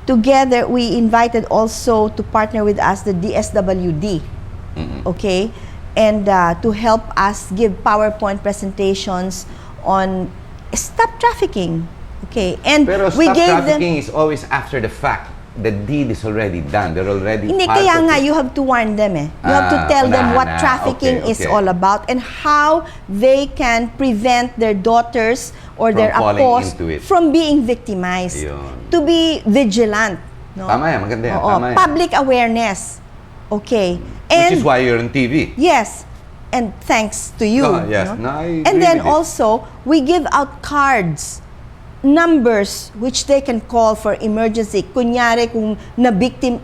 together, we invited also to partner with us the DSWD, okay? And to help us give PowerPoint presentations on stop trafficking, okay? And Pero we stop gave trafficking them, is always after the fact. The deed is already done. They're already hindi, part kaya of nga, it. you have to warn them eh. You have to tell them what trafficking is all about and how they can prevent their daughters or their apos from being victimized. Yun. To be vigilant. No? Tama yan, maganda yan. Oo, Tama yan. public awareness. Okay. Which is why you're on TV. Yes. And thanks to you. Yes. No? No, I and agree then with you. also, we give out cards, numbers which they can call for emergency. Kunyari kung na-victim,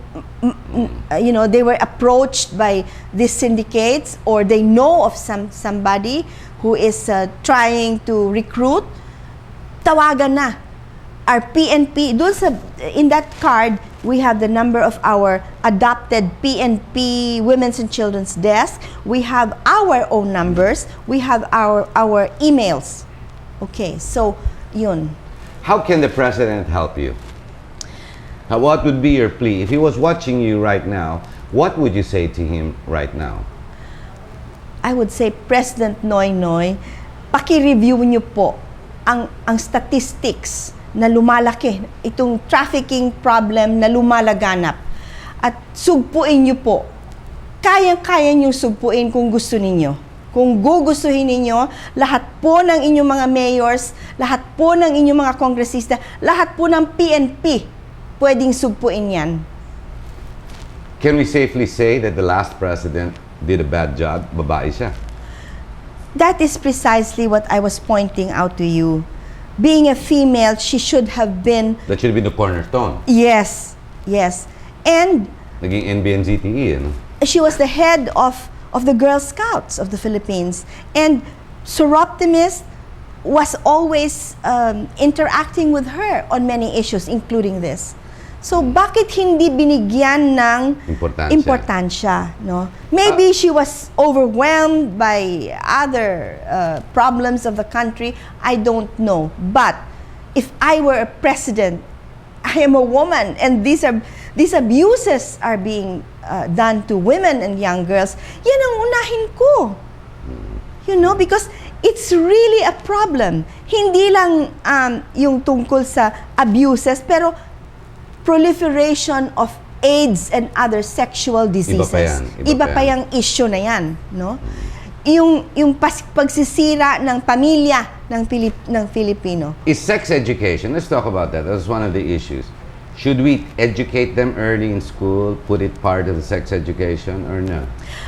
you know, they were approached by these syndicates or they know of somebody who is trying to recruit, tawagan na. Our PNP, in that card, we have the number of our adopted PNP Women's and Children's Desk. We have our own numbers. We have our emails. Okay, so yun. How can the president help you? What would be your plea? If he was watching you right now, what would you say to him right now? I would say, President Noynoy, paki-review niyo po ang statistics na lumalaki, itong trafficking problem na lumalaganap. At sugpuin niyo po. Kayang-kaya niyo sugpuin kung gusto ninyo. Kung gugustuhin ninyo, lahat po ng inyong mga mayors, lahat po ng inyong mga kongresista, lahat po ng PNP, pwedeng sugpuin yan. Can we safely say that the last president did a bad job? Babae siya. That is precisely what I was pointing out to you. Being a female, she should have been... That should have been the cornerstone. Yes, yes. And... Naging NBNZTE, ano? She was the head of the Girl Scouts of the Philippines. And Soroptimist was always interacting with her on many issues, including this. So, bakit hindi binigyan ng importansya? No? Maybe she was overwhelmed by other problems of the country. I don't know. But if I were a president, I am a woman, and these abuses are being done to women and young girls. Yan ang unahin ko. You know, because it's really a problem. Hindi lang yung tungkol sa abuses, pero proliferation of AIDS and other sexual diseases. Iba pa yung issue na yan, no? Yung pagsisira ng pamilya ng Filipino. Is sex education, let's talk about that. That's one of the issues. Should we educate them early in school, put it part of the sex education, or no?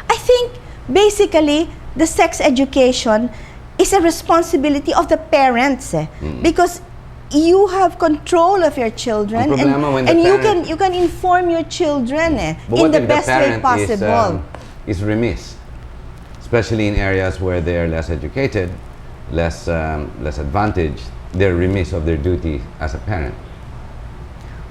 I think basically the sex education is a responsibility of the parents, because you have control of your children, and you can inform your children in the best way possible. Is remiss, especially in areas where they are less educated, less advantaged. They're remiss of their duty as a parent.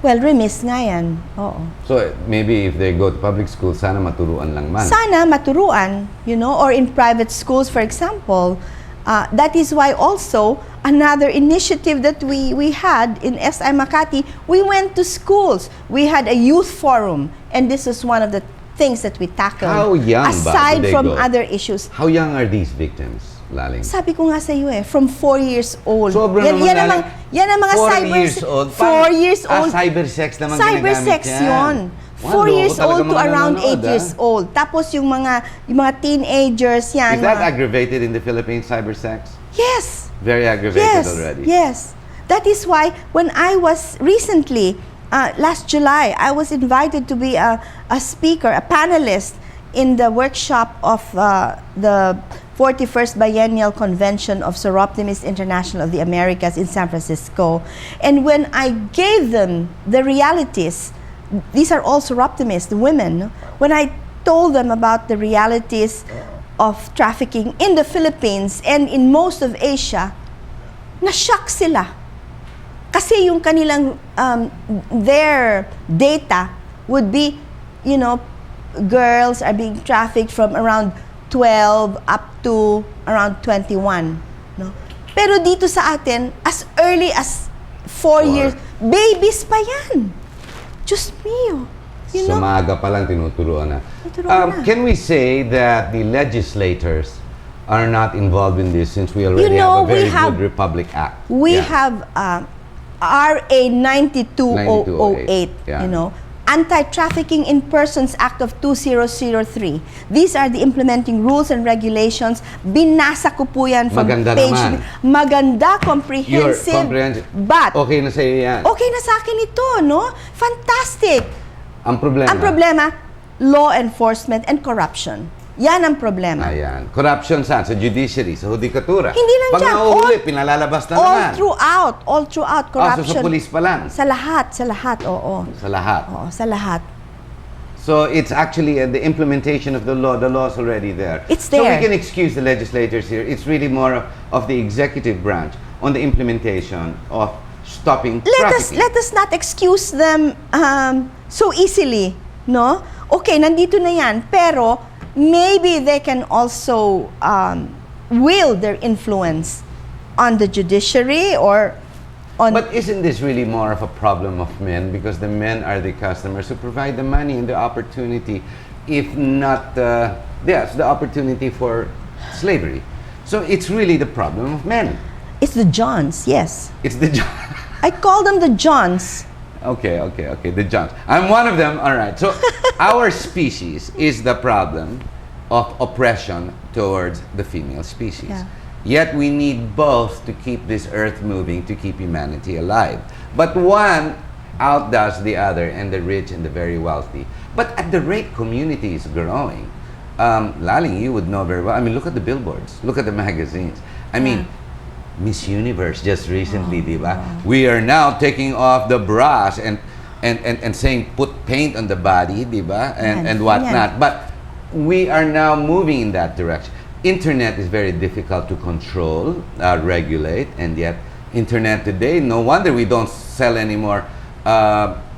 Well, remiss nga yan. Oo. So maybe if they go to public school, sana maturuan lang man. Sana maturuan, you know, or in private schools, for example. That is why also another initiative that we had in SI Makati, we went to schools. We had a youth forum, and this was one of the things that we tackled. How young aside ba from go? Other issues. How young are these victims, Laling? Sabi ko nga sa iyo from 4 years old. Sobrang naman, yan ang mga 4 years old. 4 years old. Cybersex naman Cybersex ginagamit yan. 4 years old to around 8 nanonood, years old. Tapos yung mga teenagers yan. Is that aggravated in the Philippines, cybersex? Yes. Very aggravated already. Yes. That is why when I was recently, last July, I was invited to be a speaker, a panelist in the workshop of the 41st Biennial Convention of Soroptimist International of the Americas in San Francisco. And when I gave them the realities, these are all Soroptimists, women, when I told them about the realities of trafficking in the Philippines and in most of Asia, na-shock sila. Kasi yung kanilang, their data would be, you know, girls are being trafficked from around 12 up to around 21. No? Pero dito sa atin, as early as 4 years, babies pa yan. Diyos mio. You know? Sumaga pa lang tinuturuan na. Tinuturuan na. Can we say that the legislators are not involved in this since we already have a very good Republic Act? We have RA 9208, yeah. you know, Anti-Trafficking in Persons Act of 2003. These are the implementing rules and regulations. Binasa ko po yan from Maganda page. naman. Maganda, comprehensive. But, okay na sa'yo yan. Okay na sa akin ito, no? Fantastic. Ang problema, law enforcement and corruption. Yan ang problema. Ayan. Corruption saan? Sa judiciary, sa hudikatura. Hindi lang Pag dyan. nauhuli, pinalalabas na naman. All throughout, corruption. So sa police pa lang? Sa lahat, oo. Sa lahat? Oo, sa lahat. So it's actually the implementation of the law's already there. It's there. So we can excuse the legislators here. It's really more of the executive branch on the implementation of stopping trafficking. Let us not excuse them so easily, no? Okay, nandito na yan, pero maybe they can also wield their influence on the judiciary or on... But isn't this really more of a problem of men? Because the men are the customers who provide the money and the opportunity, if not, the opportunity for slavery. So it's really the problem of men. It's the Johns, yes. It's the I call them the Johns. Okay, the Johns. I'm one of them. All right. So our species is the problem of oppression towards the female species. Yeah. Yet we need both to keep this earth moving, to keep humanity alive. But one outdoes the other, and the rich and the very wealthy. But at the rate community is growing, Laling, you would know very well. I mean, look at the billboards. Look at the magazines. I mean, Miss Universe just recently, diba? We are now taking off the bras and saying put paint on the body, diba? And whatnot. But we are now moving in that direction. Internet is very difficult to control, regulate, and yet internet today, no wonder we don't sell anymore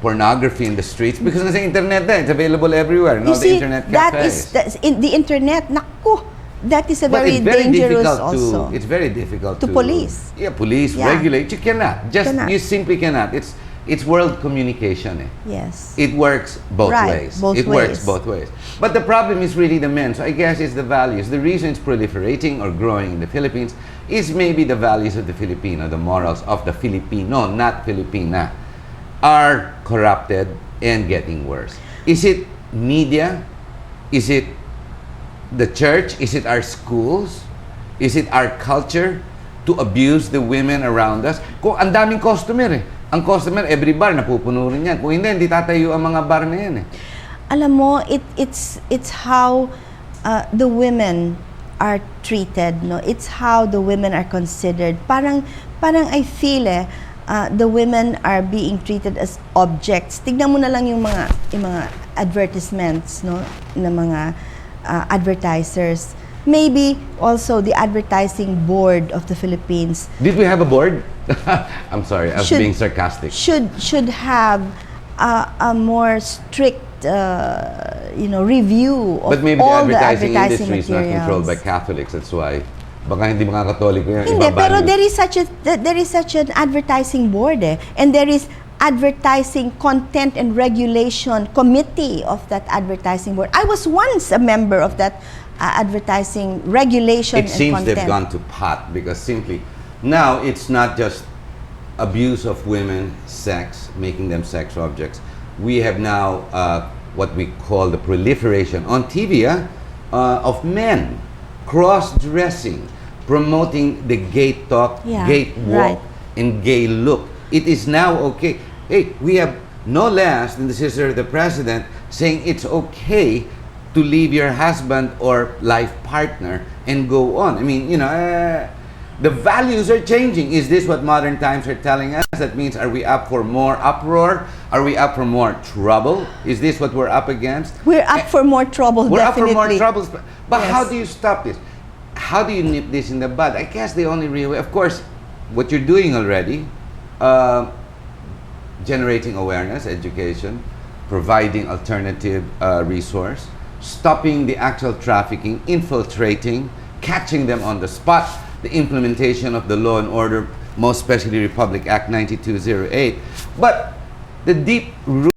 pornography in the streets because the internet there, it's available everywhere. No, the internet cafes. The internet, naku. That is a very dangerous also. It's very difficult to police. Yeah, police, regulate. You cannot. You simply cannot. It's world communication. Yes. It works both ways. Works both ways. But the problem is really the men. So I guess it's the values. The reason it's proliferating or growing in the Philippines is maybe the values of the Filipino, the morals of the Filipino, not Filipina, are corrupted and getting worse. Is it media? Is it the church? Is it our schools? Is it our culture to abuse the women around us? Kung ang daming customer Ang customer, every bar, napupuno rin yan. Kung hindi tatayo ang mga bar na yan Alam mo, it's how the women are treated, no? It's how the women are considered. Parang I feel the women are being treated as objects. Tignan mo na lang yung mga advertisements, no, ng mga advertisers. Maybe also the advertising board of the Philippines. Did we have a board? I'm sorry, I was being sarcastic. Should have a more strict, review of but maybe all the advertising industry materials. is not controlled by Catholics. That's why. Baka hindi mga Katoliko yan. Hindi, pero there is such an advertising board, and there is advertising content and regulation committee of that advertising board. I was once a member of that advertising regulation and content. It seems they've gone to pot because simply now it's not just abuse of women, sex, making them sex objects. We have now what we call the proliferation on TV of men cross-dressing, promoting the gay talk, gay walk, and gay look. It is now okay. Hey, we have no less than the sister of the president saying it's okay to leave your husband or life partner and go on. I mean, the values are changing. Is this what modern times are telling us? That means, are we up for more uproar? Are we up for more trouble? Is this what we're up against? We're up for more trouble, We're definitely. up for more troubles. But how do you stop this? How do you nip this in the bud? I guess the only real way, of course, what you're doing already, generating awareness, education, providing alternative resource, stopping the actual trafficking, infiltrating, catching them on the spot, the implementation of the law and order, most especially Republic Act 9208. But the deep root